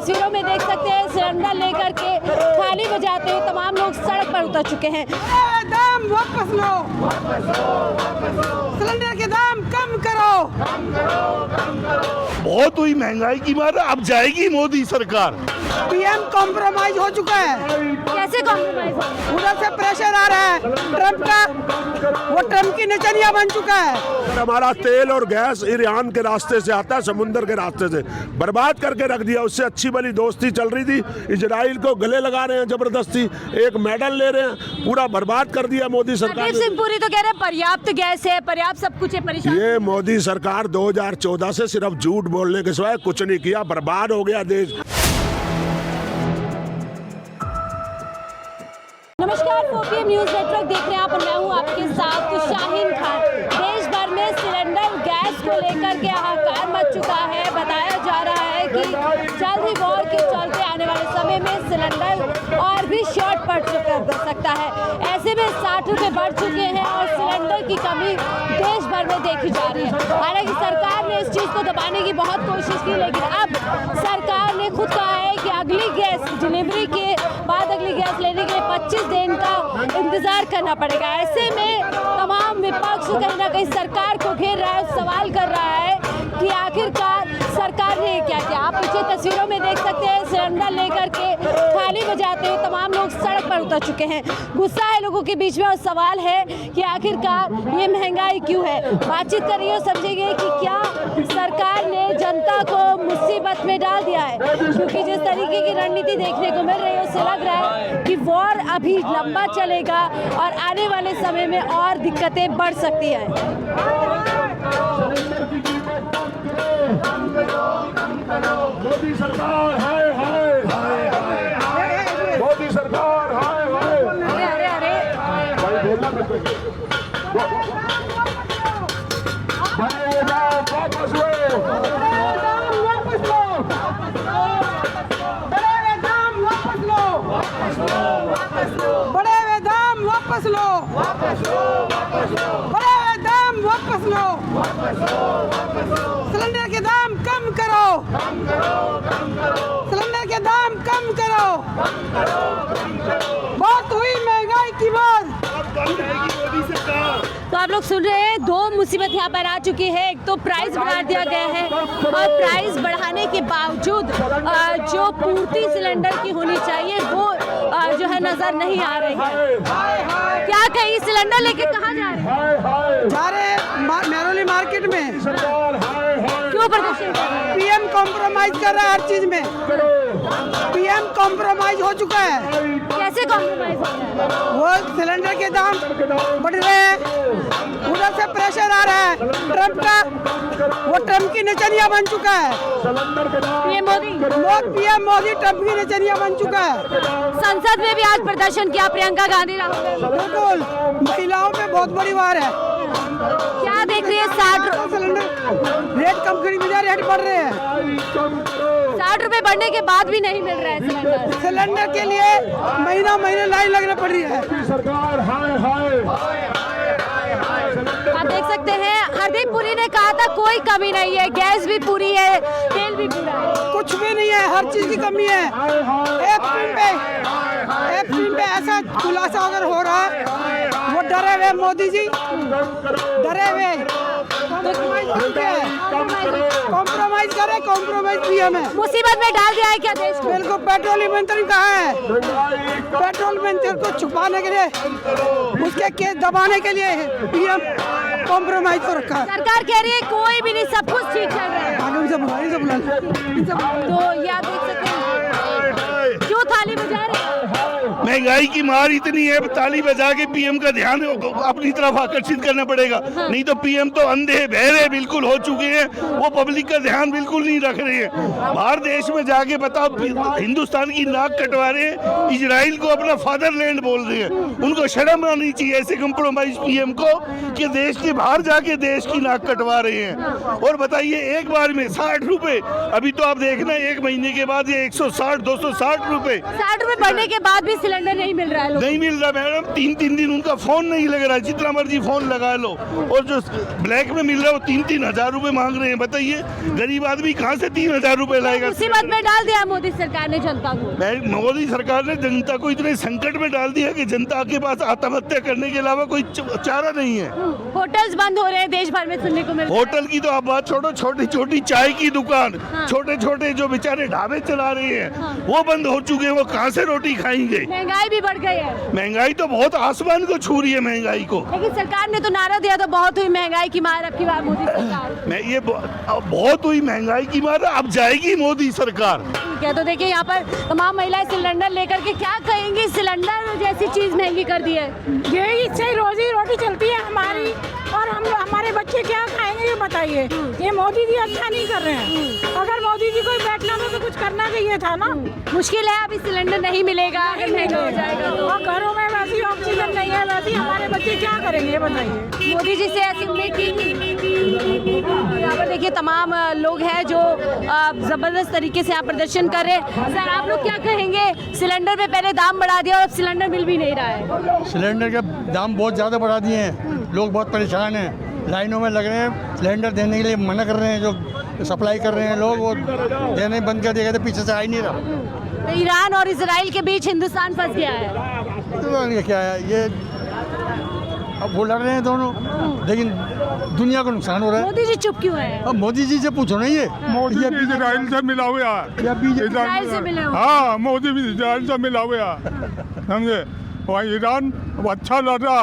तस्वीरों में देख सकते हैं सिलेंडर लेकर के थाली बजाते हुए तमाम लोग सड़क पर उतर चुके हैं। दाम वापस लो, सिलेंडर के दाम कम करो। बहुत हुई महंगाई की मार, अब जाएगी मोदी सरकार। पीएम कॉम्प्रोमाइज हो चुका है। कैसे कॉम्प्रोमाइज? उधर से प्रेशर आ रहा है ट्रम्प का, वो ट्रम्प की नचनिया बन चुका है। हमारा तेल और गैस ईरान के रास्ते से आता है, समुद्र के रास्ते से बर्बाद करके रख दिया। उससे अच्छी भली दोस्ती चल रही थी, इजराइल को गले लगा रहे हैं जबरदस्ती, एक मेडल ले रहे हैं, पूरा बर्बाद कर दिया मोदी सरकार हरदीप सिंह पुरी तो कह रहे हैं पर्याप्त गैस है, पर्याप्त सब कुछ है, परेशान। ये मोदी सरकार 2014 से सिर्फ झूठ बोलने के सिवाय कुछ नहीं किया, बर्बाद हो गया देश। नमस्कार, 4PM न्यूज नेटवर्क देख रहे हैं आप, मैं हूं आपके साथ शाहीन खान। देश भर में सिलेंडर गैस को लेकर के हाहाकार मच चुका है। बताया जा रहा है कि जल्द ही वॉर के चलते आने वाले समय में सिलेंडर और भी शॉर्ट पड़ सकता है। ऐसे में 60 रुपये बढ़ चुके हैं और सिलेंडर की कमी देश भर में देखी जा रही है। हालांकि सरकार ने इस चीज़ को दबाने की बहुत कोशिश की, लेकिन अब सरकार ने खुद कहा है कि अगली गैस डिलीवरी के बाद अगली गैस लेने के लिए 25 दिन का इंतजार करना पड़ेगा। ऐसे में तमाम विपक्ष कहीं ना कहीं सरकार को घेर रहा है, सवाल कर रहा है कि आखिरकार सरकार ने क्या किया। आप पीछे तस्वीरों में देख सकते हैं सिलेंडर लेकर के थाली बजाते हुए तमाम लोग सड़क पर उतर चुके हैं। गुस्सा है लोगों के बीच में और सवाल है कि आखिरकार ये महंगाई क्यों है। बातचीत करिए और समझेंगे कि क्या सरकार ने जनता को मुसीबत में डाल दिया है, क्योंकि जिस तरीके की रणनीति देखने को मिल रही है उससे लग रहा है कि वॉर अभी लंबा चलेगा और आने वाले समय में और दिक्कतें बढ़ सकती है। मोदी सरकार हाय हाय हाय हाय, मोदी सरकार हाय हाय। अरे अरे अरे भाई बोलना मत, वापस लो, वापस लो, बड़े हुए दाम वापस लो, बड़े हुए दाम वापस लो, बड़े हुए दाम वापस लो, सिलेंडर के दाम कम करो, सिलेंडर के दाम कम करो। बहुत हुई महंगाई की मार। तो आप लोग सुन रहे हैं, दो मुसीबत यहाँ पर आ चुकी है। एक तो प्राइस बढ़ा दिया गया है और प्राइस बढ़ाने के बावजूद जो पूर्ति सिलेंडर की होनी चाहिए वो जो है नजर नहीं आ रही है। क्या कहीं सिलेंडर लेके कहाँ जा रहे हैं? जा रहे मेहरौली मार्केट में। क्यों प्रदर्शन कर रहे हैं? पीएम कॉम्प्रोमाइज कर रहा है हर चीज में। पीएम कॉम्प्रोमाइज हो चुका है। कैसे कॉम्प्रोमाइज हो रहा है? वो सिलेंडर के दाम बढ़ रहे हैं, उधर से प्रेशर आ रहा है ट्रम्प का, वो ट्रम्प की नचनिया बन चुका है। पीएम मोदी ट्रम्प की नचनिया बन चुका है। संसद में भी आज प्रदर्शन किया प्रियंका गांधी, राहुल गांधी। बिल्कुल, महिलाओं पे बहुत बड़ी वार है। क्या देख रही है? 60 सिलेंडर रेट कम खरीद में रेट बढ़ रहे हैं। 60 रुपए बढ़ने के बाद भी नहीं मिल रहा है सिलेंडर। सिलेंडर के लिए महीना महीने लाइन लगना पड़ रही है। सरकार हाय हाय। आप देख सकते हैं हरदीप पुरी ने कहा था कोई कमी नहीं है, गैस भी पूरी है, तेल भी पूरा है। कुछ भी नहीं है, हर चीज की कमी है। एक फिल्म पे ऐसा खुलासा अगर हो रहा है, वो डरे हुए मोदी जी, डरे हुए कॉम्प्रोमाइज करे, कॉम्प्रोमाइज पीएम है। मुसीबत में डाल दिया है क्या देश को? बिल्कुल, पेट्रोलियम मंत्री कहाँ है? पेट्रोल मंत्री को छुपाने के लिए, उसके केस दबाने के लिए पीएम कॉम्प्रोमाइज को रखा है। सरकार कह रही है कोई भी नहीं, सब कुछ ठीक चल रहा है। तो ये आप देख सकते हैं, क्यों थाली बजा रहे हैं? महंगाई की मार इतनी है, ताली बजा के पीएम का ध्यान अपनी तरफ आकर्षित करना पड़ेगा। नहीं तो पीएम तो अंधे बहरे बिल्कुल हो चुके हैं, वो पब्लिक का ध्यान बिल्कुल नहीं रख रहे हैं। बाहर देश में जाके बताओ, हिंदुस्तान की नाक कटवा रहे हैं, इजराइल को अपना फादरलैंड बोल रहे हैं। उनको शर्म आनी चाहिए ऐसे कंप्रोमाइज पीएम को कि देश के बाहर जाके देश की नाक कटवा रहे हैं। और बताइए, एक बार में 60 रुपए, अभी तो आप देखना एक महीने के बाद ये 160 260 रुपए। 60 रुपए बढ़ने के बाद भी सिलेंडर सिलेंडर नहीं मिल रहा है लोगों नहीं मिल रहा मैडम, 3-3 दिन उनका फोन नहीं लग रहा है, जितना मर्जी फोन लगा लो। और जो ब्लैक में मिल रहा है वो 3-3 हजार रुपए मांग रहे हैं। बताइए गरीब आदमी कहाँ से 3,000 रुपए लाएगा? मुसीबत में डाल दिया मोदी सरकार ने जनता को। मोदी सरकार ने जनता को इतने संकट में डाल दिया कि जनता के पास आत्महत्या करने के अलावा कोई चारा नहीं है। होटल्स बंद हो रहे हैं देश भर में, सुनने को मिल रहा है। होटल की तो आप बात छोड़ो, छोटी छोटी चाय की दुकान, छोटे छोटे जो बेचारे ढाबे चला रहे हैं वो बंद हो चुके हैं। वो कहाँ से रोटी खाएंगे? महंगाई भी बढ़ गई है। महंगाई तो बहुत आसमान को छू रही है महंगाई को। लेकिन सरकार ने तो नारा दिया था बहुत हुई महंगाई की मार अब की बार मोदी सरकार। मैं ये बहुत हुई महंगाई की मार, अब जाएगी मोदी सरकार। ठीक है, तो देखिए यहाँ पर तमाम महिलाएं सिलेंडर लेकर के क्या कहेंगी, सिलेंडर जैसी चीज महंगी कर दी है। ये इससे रोजी रोटी चलती है हमारी, और हम हमारे बच्चे क्या खाएंगे ये बताइए। ये मोदी जी अच्छा नहीं कर रहे हैं। अगर मोदी जी को बैठना में तो कुछ करना चाहिए था ना। मुश्किल है, अभी सिलेंडर नहीं मिलेगा, अगर महंगा हो जाएगा तो। और घरों में वैसी ऑक्सीजन नहीं है, वैसी हमारे बच्चे क्या करेंगे ये बताइए। मोदी जी से ऐसी उम्मीद की थी। यहाँ पर देखिए तमाम लोग हैं जो जबरदस्त तरीके से यहाँ प्रदर्शन कर रहे हैं। सर आप लोग क्या कहेंगे, सिलेंडर पे पहले दाम बढ़ा दिया और अब सिलेंडर मिल भी नहीं रहा है। सिलेंडर के दाम बहुत ज़्यादा बढ़ा दिए हैं, लोग बहुत परेशान हैं, लाइनों में लग रहे हैं, सिलेंडर देने के लिए मना कर रहे हैं। जो सप्लाई कर रहे हैं लोग वो देने बंद कर दिया, पीछे से आ ही नहीं रहा। तो ईरान और इजराइल के बीच हिंदुस्तान फंस गया है। तो ये क्या है, ये अब वो लड़ रहे हैं दोनों, लेकिन दुनिया को नुकसान हो रहा है। मोदी जी चुप क्यों है? अब मोदी जी से पूछो ना, ये मोदी भी इजराइल से मिला हुआ है। इजराइल से मिले हो? हाँ, मोदी भी इजराइल से मिला हुआ है, समझे। वहाँ ईरान अच्छा लड़ रहा,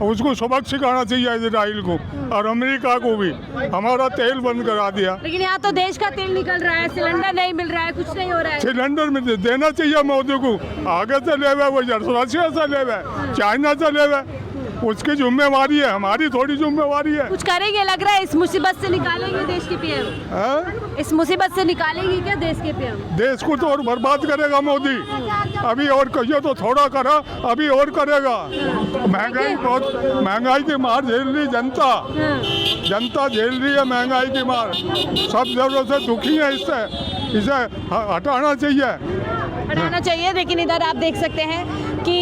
उसको सबक सिखाना चाहिए इजराइल को और अमेरिका को भी। हमारा तेल बंद करा दिया। लेकिन यहाँ तो देश का तेल निकल रहा है, सिलेंडर नहीं मिल रहा है, कुछ नहीं हो रहा है। सिलेंडर में देना चाहिए मोदी को। आगे से ले वो रशिया से ले, चाइना से ले, उसकी जिम्मेवारी है, हमारी थोड़ी जिम्मेवारी है। कुछ करेंगे लग रहा है, इस मुसीबत से निकालेंगे देश के पीएम। इस मुसीबत से निकालेंगे क्या देश के पीएम? देश को तो और बर्बाद करेगा मोदी। अभी और कहिए तो थोड़ा करा, अभी और करेगा। महंगाई की मार झेल रही जनता, जनता झेल रही है महंगाई की मार। सब जरूर से दुखी है, इसे हटाना चाहिए। लेकिन इधर आप देख सकते हैं कि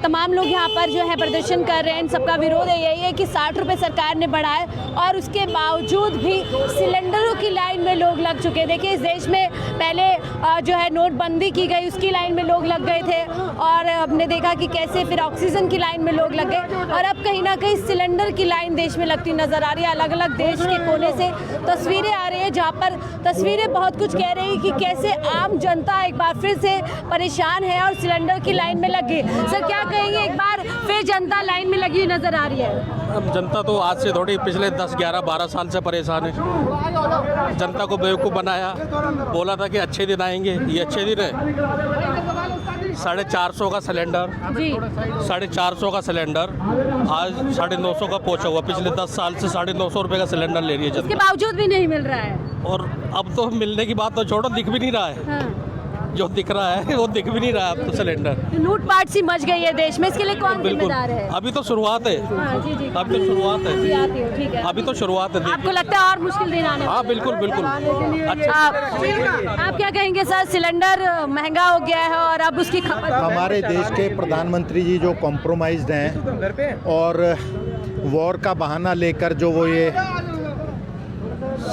तमाम लोग यहाँ पर जो है प्रदर्शन कर रहे हैं। इन सबका विरोध यही है कि 60 रुपये सरकार ने बढ़ाए और उसके बावजूद भी सिलेंडरों की लाइन में लोग लग चुके हैं। देखिए इस देश में पहले जो है नोटबंदी की गई, उसकी लाइन में लोग लग गए थे और हमने देखा कि कैसे फिर ऑक्सीजन की लाइन में लोग लग गए और अब कहीं ना कहीं सिलेंडर की लाइन देश में लगती नजर आ रही है। अलग अलग देश के कोने से तस्वीरें आ रही है जहाँ पर तस्वीरें बहुत कुछ कह रही है कि कैसे आम जनता एक बार फिर से परेशान है और सिलेंडर की लाइन में लगी। सर क्या कहेंगे, एक बार फिर जनता लाइन में लगी नजर आ रही है? अब जनता तो आज से थोड़ी, पिछले 10, 11, 12 साल से परेशान है। जनता को बेवकूफ़ बनाया, बोला था कि अच्छे दिन आएंगे, ये अच्छे दिन है। 450 का सिलेंडर, 450 का सिलेंडर आज 950 का पहुंचा हुआ। पिछले 10 साल से 950 रुपये का सिलेंडर ले रही है जनता, उसके बावजूद भी नहीं मिल रहा है। और अब तो मिलने की बात तो छोड़ो, दिख भी नहीं रहा है। हाँ। जो दिख रहा है वो दिख भी नहीं रहा अब तो सिलेंडर। लूटपाट सी मच गई है देश में, इसके लिए कौन बिल्कुल, जिम्मेदार है? अभी तो शुरुआत है। हाँ, जी, जी। अभी तो शुरुआत है, जी, आती हूँ, ठीक है। अभी तो शुरुआत है। आपको लगता है और मुश्किल दिन आने? हाँ बिल्कुल बिल्कुल। अच्छा, आप क्या कहेंगे सर, सिलेंडर महंगा हो गया है और अब उसकी खपत? हमारे देश के प्रधानमंत्री जी जो कॉम्प्रोमाइज्ड हैं और वॉर का बहाना लेकर जो वो ये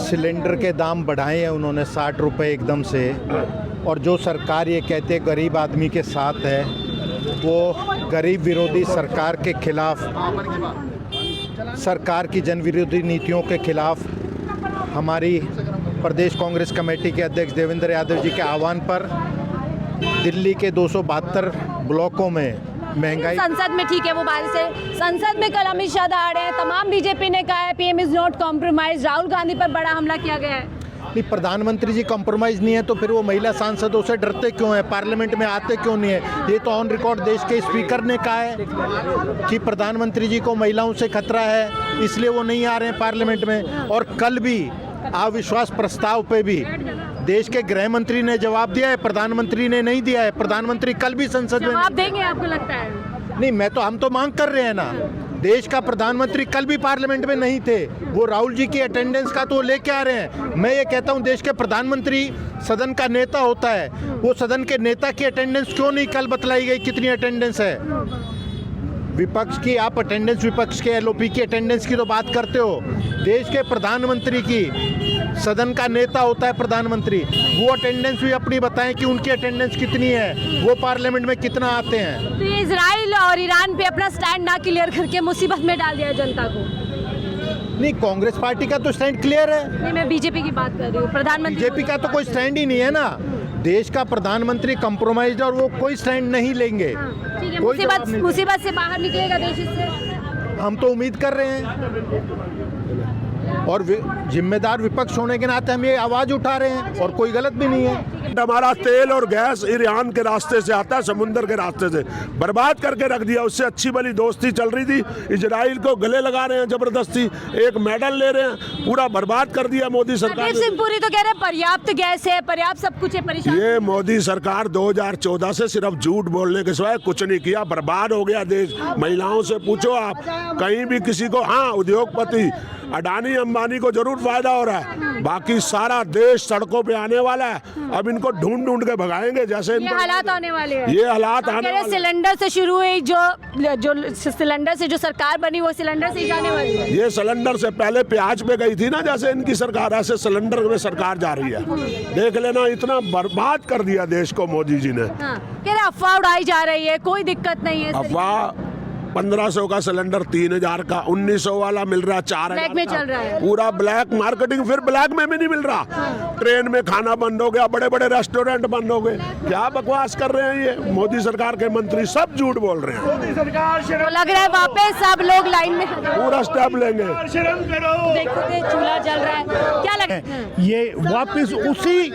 सिलेंडर के दाम बढ़ाए हैं उन्होंने 60 रुपये एकदम से, और जो सरकार ये कहते गरीब आदमी के साथ है, वो गरीब विरोधी सरकार के खिलाफ, सरकार की जन विरोधी नीतियों के खिलाफ हमारी प्रदेश कांग्रेस कमेटी के अध्यक्ष देवेंद्र यादव जी के आह्वान पर दिल्ली के 272 ब्लॉकों में महंगाई। संसद में ठीक है वो बात से, संसद में कल अमित शाह दहाड़े हैं, तमाम बीजेपी ने कहा है PM is not compromise, Rahul Gandhi पर बड़ा हमला किया गया है। नहीं, प्रधानमंत्री जी कॉम्प्रोमाइज़ नहीं है तो फिर वो महिला सांसदों से डरते क्यों हैं, पार्लियामेंट में आते क्यों नहीं है? ये तो ऑन रिकॉर्ड देश के स्पीकर ने कहा है कि प्रधानमंत्री जी को महिलाओं से खतरा है, इसलिए वो नहीं आ रहे हैं पार्लियामेंट में। और कल भी अविश्वास प्रस्ताव पे भी देश के गृह मंत्री ने जवाब दिया है, प्रधानमंत्री ने नहीं दिया है। प्रधानमंत्री कल भी संसद में जवाब देंगे आपको लगता है? नहीं, हम तो मांग कर रहे हैं ना, देश का प्रधानमंत्री कल भी पार्लियामेंट में नहीं थे, वो राहुल जी की अटेंडेंस का तो लेके आ रहे हैं। मैं ये कहता हूँ देश के प्रधानमंत्री सदन का नेता होता है, वो सदन के नेता की अटेंडेंस क्यों नहीं कल बतलाई गई कितनी अटेंडेंस है। विपक्ष की आप अटेंडेंस, विपक्ष के एलओपी की अटेंडेंस की तो बात करते हो, देश के प्रधानमंत्री की, सदन का नेता होता है प्रधानमंत्री, वो अटेंडेंस भी अपनी बताएं कि उनकी अटेंडेंस कितनी है, वो पार्लियामेंट में कितना आते हैं। तो ये इजराइल और ईरान पे अपना स्टैंड ना क्लियर करके मुसीबत में डाल दिया जनता को। नहीं, कांग्रेस पार्टी का तो स्टैंड क्लियर है। नहीं, मैं बीजेपी की बात कर रही हूँ। प्रधानमंत्री बीजेपी का तो कोई स्टैंड ही नहीं है ना। देश का प्रधानमंत्री कंप्रोमाइज और वो कोई स्टैंड नहीं लेंगे। ठीक है, कोई जवाब नहीं मुसीबत से बाहर निकलेगा देश इससे। हम तो उम्मीद कर रहे हैं और जिम्मेदार विपक्ष होने के नाते हम ये आवाज उठा रहे हैं और कोई गलत भी नहीं है। हमारा तेल और गैस ईरान के रास्ते से आता है, समुंदर के रास्ते से बर्बाद करके रख दिया। उससे अच्छी भली दोस्ती चल रही थी, इजराइल को गले लगा रहे हैं जबरदस्ती, एक मेडल ले रहे हैं, पूरा बर्बाद कर दिया मोदी सरकार हरदीप सिंह पुरी तो कह रहे हैं पर्याप्त गैस है, पर्याप्त सब कुछ है, परेशान। ये मोदी सरकार 2014 से सिर्फ झूठ बोलने के सिवाय कुछ नहीं किया, बर्बाद हो गया देश। महिलाओं से पूछो आप, कहीं भी किसी को, हाँ उद्योगपति अडानी अंबानी को जरूर फायदा हो रहा है, बाकी सारा देश सड़कों पे आने वाला है। अब इनको ढूंढ ढूंढ के भगाएंगे, जैसे ये हालात आने वाले हैं। ये हालात आने वाले। सिलेंडर से शुरू हुई, जो सिलेंडर से जो सरकार बनी वो सिलेंडर से ही जाने वाली है। ये सिलेंडर से पहले प्याज पे गई थी ना, जैसे इनकी सरकार, ऐसे सिलेंडर में सरकार जा रही है। देख लेना, इतना बर्बाद कर दिया देश को मोदी जी ने। हाँ, कह रहे अफवाह उड़ाई जा रही है, कोई दिक्कत नहीं है। अफवाह 1500 का सिलेंडर 3000 का, 1900 वाला मिल रहा 4000 ब्लैक में चल रहा है। पूरा ब्लैक मार्केटिंग, फिर ब्लैक में भी नहीं मिल रहा। ट्रेन में खाना बंद हो गया, बड़े बड़े रेस्टोरेंट बंद हो गए। क्या बकवास कर रहे हैं ये मोदी सरकार के मंत्री, सब झूठ बोल रहे हैं। तो लग रहा है वापस सब लोग लाइन में पूरा स्टेप लेंगे। देखोगे चूल्हा जल रहा है, क्या लग रहा है? ये वापस उसी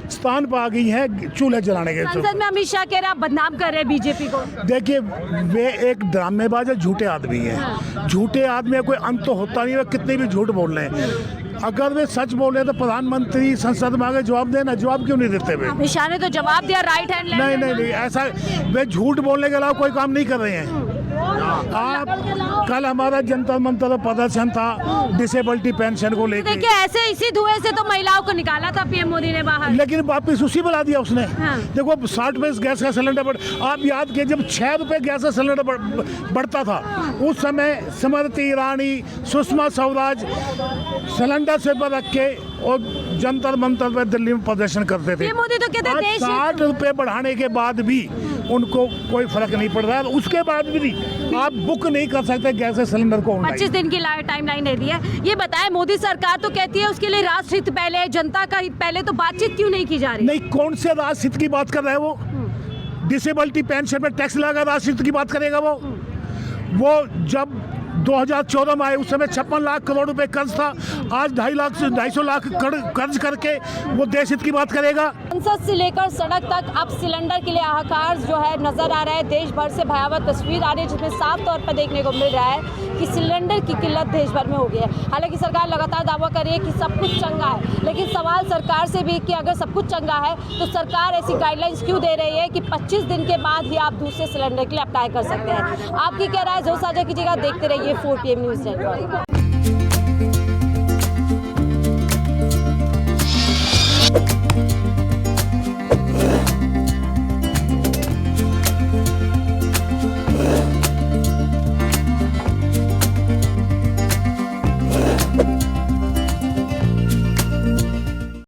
स्थान पर आ गई है चूल्हे जलाने के। संसद में अमित शाह कह रहे हैं बदनाम कर रहे हैं बीजेपी को। देखिए, वे एक ड्रामेबाज है, झूठे आदमी हैं। झूठे आदमी का कोई अंत तो होता नहीं है, कितने भी झूठ बोल रहे हैं। अगर वे सच बोल रहे हैं तो प्रधानमंत्री संसद में आगे जवाब देना, जवाब क्यों नहीं देते वे? अमित शाह ने तो जवाब दिया, राइट हैंड। नहीं, ऐसा वे झूठ बोलने के अलावा कोई काम नहीं कर रहे हैं। आप कल हमारा जनता मंत्र प्रदर्शन था डिसेबिलिटी पेंशन को लेकर। देखिए, ऐसे इसी धुएं से तो महिलाओं को निकाला था पीएम मोदी ने बाहर, लेकिन वापिस उसी बुला दिया उसने। हाँ। देखो 60 रुपए गैस का सिलेंडर आप याद कीजिए, जब 6 रुपए गैस का सिलेंडर बढ़ता था उस समय स्मृति ईरानी, सुषमा स्वराज सिलेंडर से पर रख के और जंतर मंतर पर दिल्ली में प्रदर्शन करते थे। मोदी तो कहते हैं 60 रुपए बढ़ाने के बाद भी उनको कोई फर्क नहीं पड़ रहा है। उसके बाद भी आप बुक नहीं कर सकते गैस सिलेंडर को। 25 दिन की टाइमलाइन दे दी है। ये बताएं, मोदी सरकार तो कहती है उसके लिए राष्ट्र हित पहले, जनता का हित पहले, तो बातचीत क्यों नहीं की जा रही? नहीं, कौन से राष्ट्र हित की बात कर रहे हैं वो? डिसेबिलिटी पेंशन में टैक्स लगा राष्ट्र हित की बात करेगा वो जब 2014 में आए उस समय 56 लाख करोड़ रुपए कर्ज था, आज 250 लाख कर्ज करके वो देश हित की बात करेगा। संसद से लेकर सड़क तक अब सिलेंडर के लिए हाहाकार जो है नजर आ रहा है। देश भर से भयावह तस्वीर आ रही है, जिसमें साफ तौर पर देखने को मिल रहा है कि सिलेंडर की किल्लत देश भर में हो गई है। हालांकि सरकार लगातार दावा कर रही है कि सब कुछ चंगा है, लेकिन सवाल सरकार से भी कि अगर सब कुछ चंगा है तो सरकार ऐसी गाइडलाइंस क्यों दे रही है कि 25 दिन के बाद ही आप दूसरे सिलेंडर के लिए अप्लाई कर सकते हैं। आपकी क्या राय, जो साझा कीजिएगा। देखते रहिए 4PM न्यूज़ नेटवर्क।